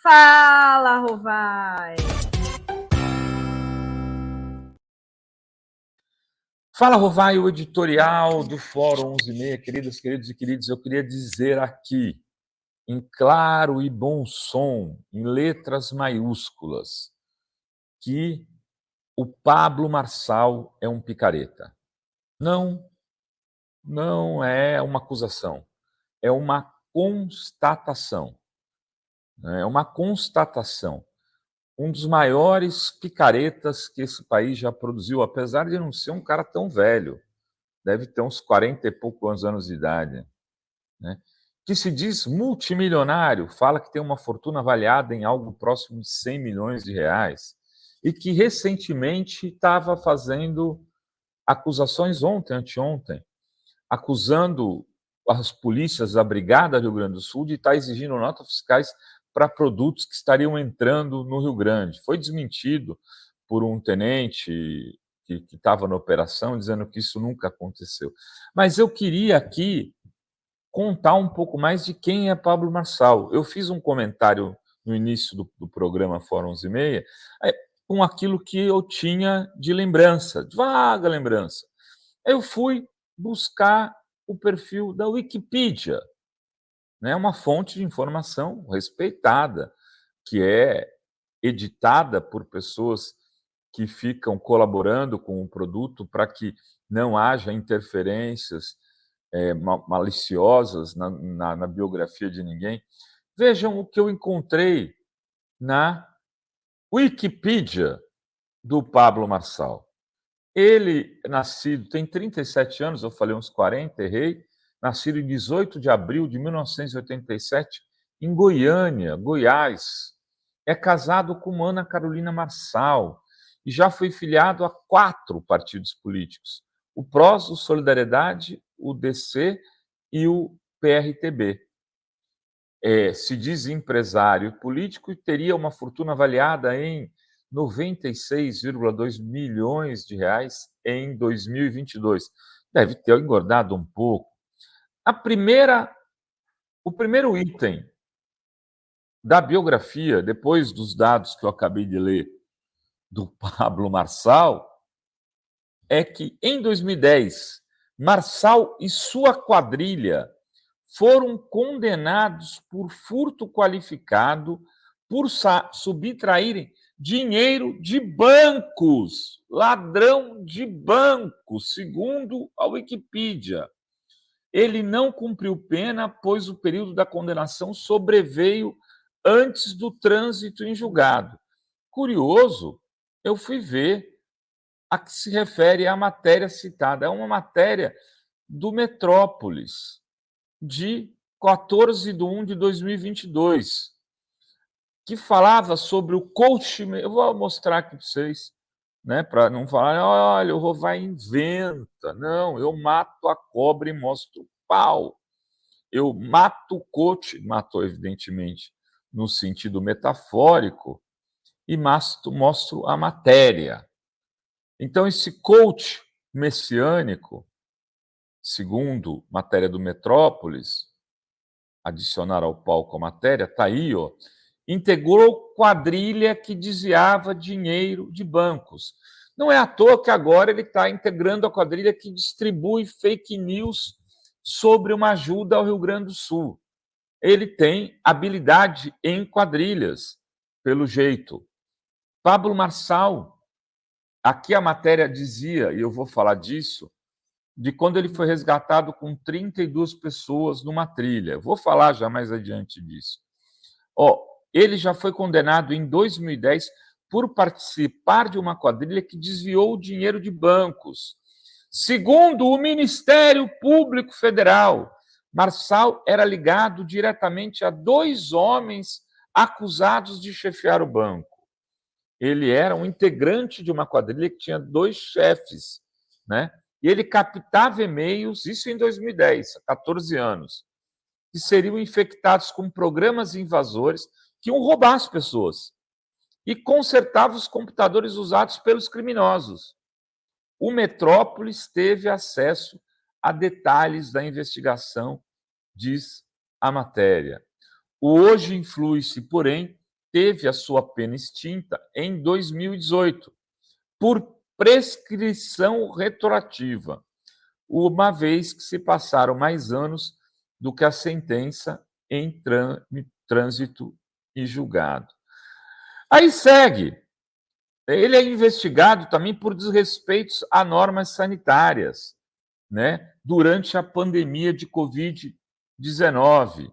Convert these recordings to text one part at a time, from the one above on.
Fala, Rovai! Fala, Rovai, o editorial do Fórum 11:30. Queridas, queridos e queridos, eu queria dizer aqui, em claro e bom som, em letras maiúsculas, que o Pablo Marçal é um picareta. Não, não é uma acusação, é uma constatação. É uma constatação. Um dos maiores picaretas que esse país já produziu, apesar de não ser um cara tão velho, deve ter uns 40 e poucos anos de idade, né? Que se diz multimilionário, fala que tem uma fortuna avaliada em algo próximo de 100 milhões de reais, e que recentemente estava fazendo acusações anteontem, acusando as polícias da Brigada do Rio Grande do Sul de estar exigindo notas fiscais para produtos que estariam entrando no Rio Grande. Foi desmentido por um tenente que estava na operação, dizendo que isso nunca aconteceu. Mas eu queria aqui contar um pouco mais de quem é Pablo Marçal. Eu fiz um comentário no início do programa Fórum 11:30, com aquilo que eu tinha de lembrança, de vaga lembrança. Eu fui buscar o perfil da Wikipedia, né, uma fonte de informação respeitada, que é editada por pessoas que ficam colaborando com o produto para que não haja interferências maliciosas na biografia de ninguém. Vejam o que eu encontrei na Wikipedia do Pablo Marçal. Ele, nascido, tem 37 anos, eu falei uns 40, errei, nascido em 18 de abril de 1987, em Goiânia, Goiás. É casado com Ana Carolina Marçal e já foi filiado a 4 partidos políticos: o PROS, o Solidariedade, o DC e o PRTB. Se diz empresário político e teria uma fortuna avaliada em 96,2 milhões de reais em 2022. Deve ter engordado um pouco. O primeiro item da biografia, depois dos dados que eu acabei de ler do Pablo Marçal, é que em 2010, Marçal e sua quadrilha foram condenados por furto qualificado, por subtraírem dinheiro de bancos, ladrão de bancos, segundo a Wikipedia. Ele não cumpriu pena, pois o período da condenação sobreveio antes do trânsito em julgado. Curioso, eu fui ver a que se refere à matéria citada. É uma matéria do Metrópolis, de 14 de 1 de 2022, que falava sobre o coach. Eu vou mostrar aqui para vocês, né, para não falar, olha, o Rovai inventa. Não, eu mato a cobra e mostro o pau. Eu mato o coach, matou evidentemente no sentido metafórico, e mostro a matéria. Então, esse coach messiânico, segundo matéria do Metrópolis, adicionar ao palco a matéria, está aí, ó, integrou quadrilha que desviava dinheiro de bancos. Não é à toa que agora ele está integrando a quadrilha que distribui fake news sobre uma ajuda ao Rio Grande do Sul. Ele tem habilidade em quadrilhas, pelo jeito. Pablo Marçal, aqui a matéria dizia, e eu vou falar disso, de quando ele foi resgatado com 32 pessoas numa trilha. Vou falar já mais adiante disso. Ele já foi condenado em 2010 por participar de uma quadrilha que desviou o dinheiro de bancos. Segundo o Ministério Público Federal, Marçal era ligado diretamente a 2 homens acusados de chefiar o banco. Ele era um integrante de uma quadrilha que tinha 2 chefes, né? E ele captava e-mails, isso em 2010, há 14 anos, que seriam infectados com programas invasores que iam roubar as pessoas e consertava os computadores usados pelos criminosos. O Metrópolis teve acesso a detalhes da investigação, diz a matéria. O Hoje Influi-se, porém, teve a sua pena extinta em 2018, por prescrição retroativa, uma vez que se passaram mais anos do que a sentença em trânsito e julgado. Aí segue. Ele é investigado também por desrespeitos a normas sanitárias, né, durante a pandemia de Covid-19.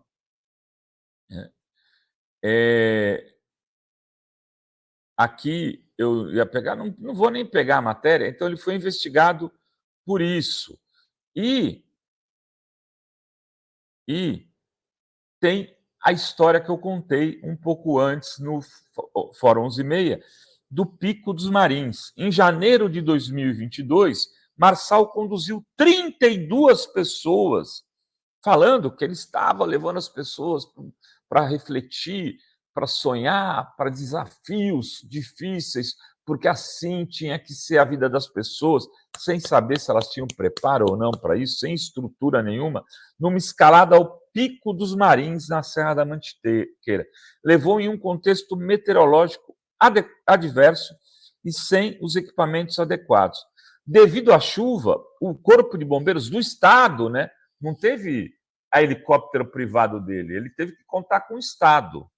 Aqui eu ia pegar, não vou nem pegar a matéria, então ele foi investigado por isso. E tem a história que eu contei um pouco antes no Fórum 11h30, do Pico dos Marins. Em janeiro de 2022, Marçal conduziu 32 pessoas, falando que ele estava levando as pessoas para refletir, para sonhar, para desafios difíceis, porque assim tinha que ser a vida das pessoas, sem saber se elas tinham preparo ou não para isso, sem estrutura nenhuma, numa escalada ao Pico dos Marins, na Serra da Mantiqueira. Levou em um contexto meteorológico adverso e sem os equipamentos adequados. Devido à chuva, o Corpo de Bombeiros do Estado, né, não teve a helicóptero privado dele, ele teve que contar com o Estado.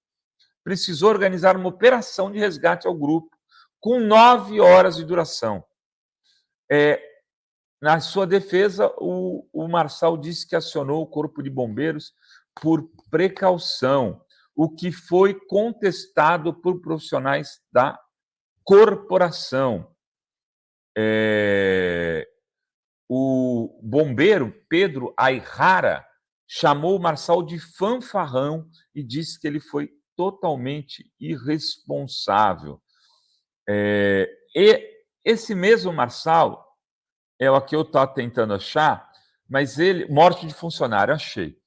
Precisou organizar uma operação de resgate ao grupo, com 9 horas de duração. Na sua defesa, o Marçal disse que acionou o Corpo de Bombeiros por precaução, o que foi contestado por profissionais da corporação. O bombeiro Pedro Ayrara chamou o Marçal de fanfarrão e disse que ele foi totalmente irresponsável. E esse mesmo Marçal é o que eu estava tentando achar, mas ele, morte de funcionário, achei.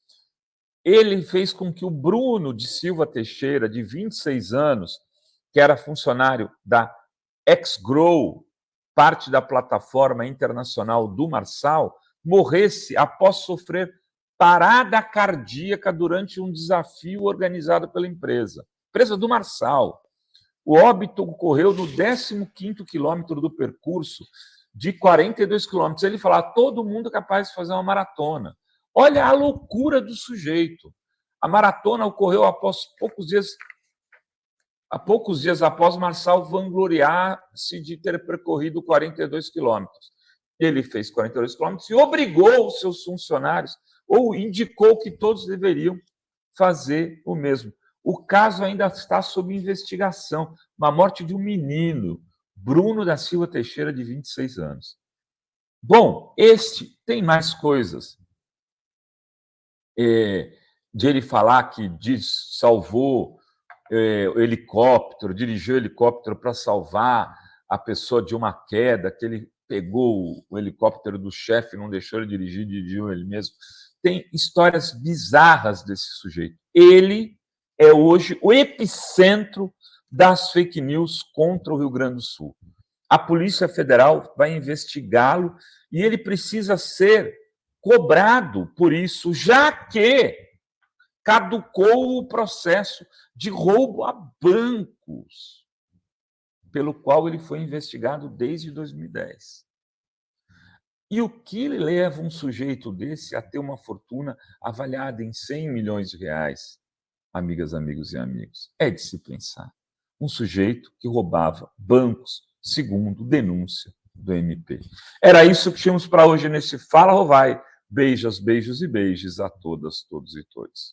Ele fez com que o Bruno de Silva Teixeira, de 26 anos, que era funcionário da Exgrow, parte da plataforma internacional do Marçal, morresse após sofrer parada cardíaca durante um desafio organizado pela empresa do Marçal. O óbito ocorreu no 15º quilômetro do percurso de 42 quilômetros. Ele fala, todo mundo é capaz de fazer uma maratona. Olha a loucura do sujeito. A maratona ocorreu após poucos dias após Marçal vangloriar-se de ter percorrido 42 quilômetros. Ele fez 42 quilômetros e obrigou os seus funcionários, ou indicou que todos deveriam fazer o mesmo. O caso ainda está sob investigação. Uma morte de um menino, Bruno da Silva Teixeira, de 26 anos. Bom, tem mais coisas. De ele falar que salvou o helicóptero, dirigiu o helicóptero para salvar a pessoa de uma queda, que ele pegou o helicóptero do chefe, não deixou ele dirigir, dirigiu ele mesmo. Tem histórias bizarras desse sujeito. Ele é hoje o epicentro das fake news contra o Rio Grande do Sul. A Polícia Federal vai investigá-lo e ele precisa ser cobrado por isso, já que caducou o processo de roubo a bancos, pelo qual ele foi investigado desde 2010. E o que leva um sujeito desse a ter uma fortuna avaliada em 100 milhões de reais, amigas, amigos e amigos? É de se pensar. Um sujeito que roubava bancos, segundo denúncia do MP. Era isso que tínhamos para hoje nesse Fala Rovai. Beijos, beijos e beijos a todas, todos e todos.